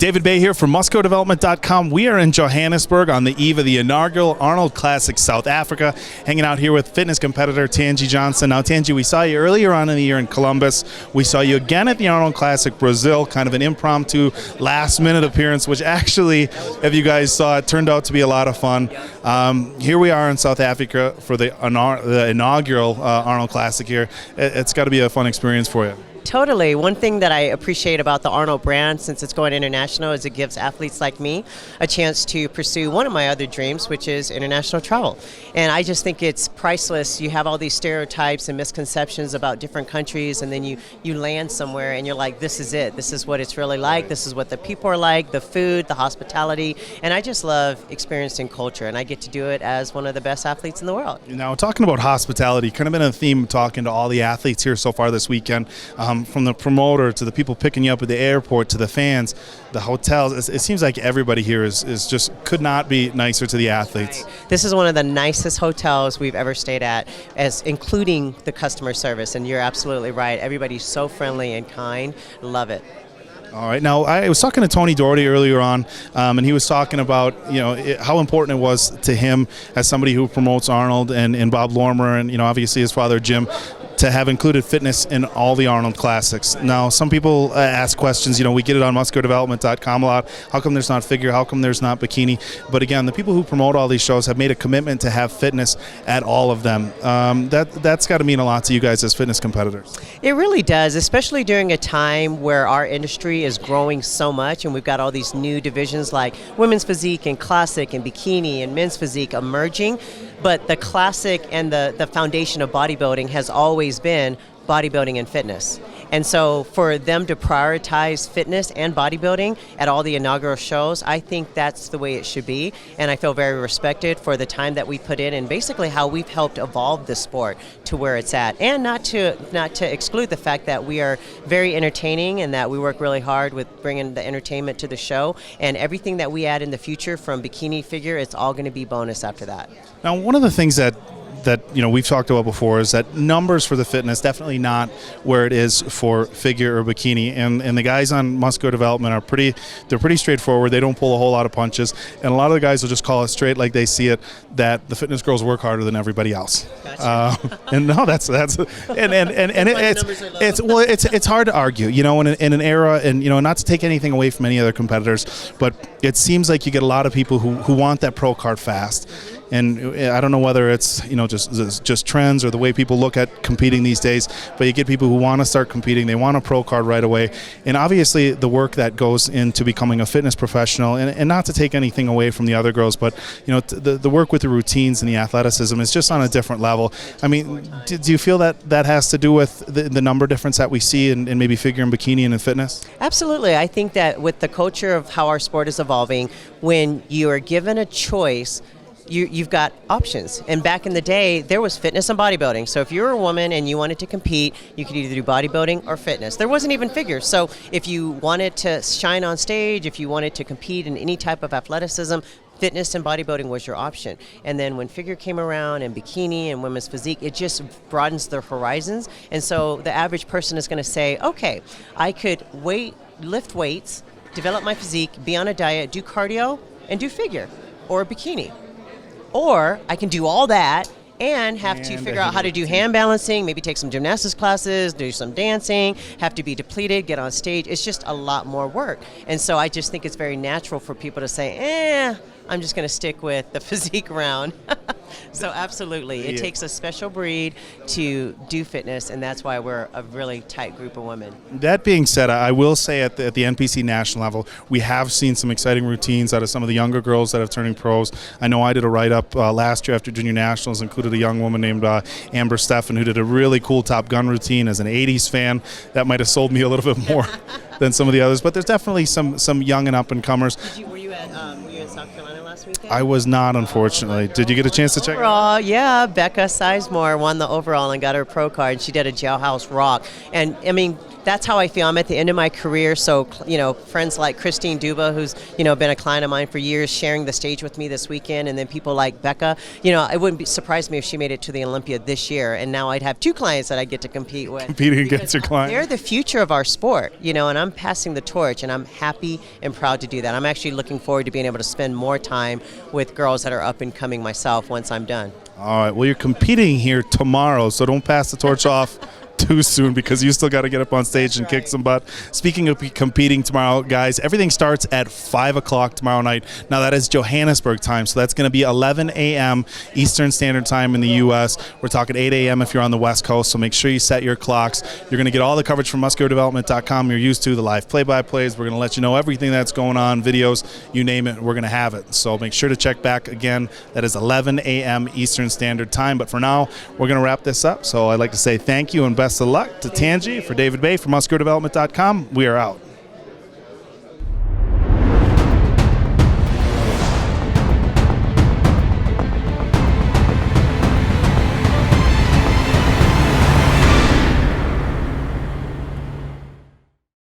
David Bay here from MuscoDevelopment.com. We are in Johannesburg on the eve of the inaugural Arnold Classic South Africa, hanging out here with fitness competitor Tanji Johnson. Now, Tanji, we saw you earlier on in the year in Columbus. We saw you again at the Arnold Classic Brazil, kind of an impromptu last-minute appearance, which actually, if you guys saw it, turned out to be a lot of fun. Here we are in South Africa for the inaugural Arnold Classic here. It's got to be a fun experience for you. Totally. One thing that I appreciate about the Arnold brand, since it's going international, is it gives athletes like me a chance to pursue one of my other dreams, which is international travel. And I just think it's priceless. You have all these stereotypes and misconceptions about different countries, and then you land somewhere and you're like, this is it. This is what it's really like. This is what the people are like, the food, the hospitality. And I just love experiencing culture, and I get to do it as one of the best athletes in the world. Now, talking about hospitality, kind of been a theme talking to all the athletes here so far this weekend. From the promoter to the people picking you up at the airport to the fans, the hotels, it seems like everybody here is just could not be nicer to the athletes. Right. This is one of the nicest hotels we've ever stayed at, as including the customer service, and you're absolutely right. Everybody's so friendly and kind. Love it. All right. Now, I was talking to Tony Doherty earlier on, and he was talking about how important it was to him as somebody who promotes Arnold and Bob Lormer and obviously his father Jim, to have included fitness in all the Arnold Classics. Now, some people ask questions, we get it on MuscoDevelopment.com a lot. How come there's not figure? How come there's not bikini? But again, the people who promote all these shows have made a commitment to have fitness at all of them. That's got to mean a lot to you guys as fitness competitors. It really does, especially during a time where our industry is growing so much, and we've got all these new divisions like women's physique and classic and bikini and men's physique emerging. But the classic and the foundation of bodybuilding has always been bodybuilding and fitness. And so for them to prioritize fitness and bodybuilding at all the inaugural shows, I think that's the way it should be. And I feel very respected for the time that we put in and basically how we've helped evolve the sport to where it's at. And not to exclude the fact that we are very entertaining and that we work really hard with bringing the entertainment to the show. And everything that we add in the future from bikini figure, it's all going to be bonus after that. Now, one of the things that we've talked about before is that numbers for the fitness definitely not where it is for figure or bikini, and the guys on Musco Development are pretty straightforward. They don't pull a whole lot of punches, and a lot of the guys will just call it straight like they see it, that the fitness girls work harder than everybody else. Gotcha. And no, that's it's hard to argue, in an era, and not to take anything away from any other competitors, but it seems like you get a lot of people who want that pro card fast. And I don't know whether it's just trends or the way people look at competing these days, but you get people who want to start competing. They want a pro card right away, and obviously the work that goes into becoming a fitness professional, and not to take anything away from the other girls, but the work with the routines and the athleticism is just on a different level. I mean, do you feel that has to do with the number difference that we see in maybe figure and bikini and in fitness? Absolutely. I think that with the culture of how our sport is evolving, when you are given a choice, you've got options. And back in the day, there was fitness and bodybuilding. So if you were a woman and you wanted to compete, you could either do bodybuilding or fitness. There wasn't even figures. So if you wanted to shine on stage, if you wanted to compete in any type of athleticism, fitness and bodybuilding was your option. And then when figure came around and bikini and women's physique, it just broadens their horizons. And so the average person is going to say, okay, I could lift weights, develop my physique, be on a diet, do cardio, and do figure or bikini. Or I can do all that and have to figure out how to do hand balancing, maybe take some gymnastics classes, do some dancing, have to be depleted, get on stage. It's just a lot more work. And so I just think it's very natural for people to say, I'm just going to stick with the physique round. So absolutely, it takes a special breed to do fitness, and that's why we're a really tight group of women. That being said, I will say at the NPC national level, we have seen some exciting routines out of some of the younger girls that have turning pros. I know I did a write-up last year after Junior Nationals, included a young woman named Amber Steffen, who did a really cool Top Gun routine. As an 80s fan, that might have sold me a little bit more than some of the others, but there's definitely some young and up-and-comers. Were you at South Carolina last week? weekend? I was not, unfortunately. Did you get a chance to check it out? Overall, yeah, Becca Sizemore won the overall and got her pro card. And she did a jailhouse rock. And, I mean, that's how I feel. I'm at the end of my career, so, friends like Christine Duba, who's, been a client of mine for years, sharing the stage with me this weekend, and then people like Becca. It wouldn't surprise me if she made it to the Olympia this year, and now I'd have two clients that I'd get to compete with. Competing against your client. They're the future of our sport, and I'm passing the torch, and I'm happy and proud to do that. I'm actually looking forward to being able to spend more time with girls that are up and coming myself once I'm done. All right. Well, you're competing here tomorrow, so don't pass the torch off too soon, because you still got to get up on stage and kick some butt. Speaking of competing tomorrow, guys, everything starts at 5 o'clock tomorrow night. Now, that is Johannesburg time, so that's going to be 11 a.m. Eastern Standard Time in the U.S. We're talking 8 a.m. if you're on the West Coast, so make sure you set your clocks. You're going to get all the coverage from musculardevelopment.com you're used to, the live play-by-plays. We're going to let you know everything that's going on, videos, you name it, we're going to have it. So make sure to check back again. That is 11 a.m. Eastern Standard Time. But for now, we're going to wrap this up. So I'd like to say thank you and best of luck to Tanji. For David Bay from musculardevelopment.com, we are out.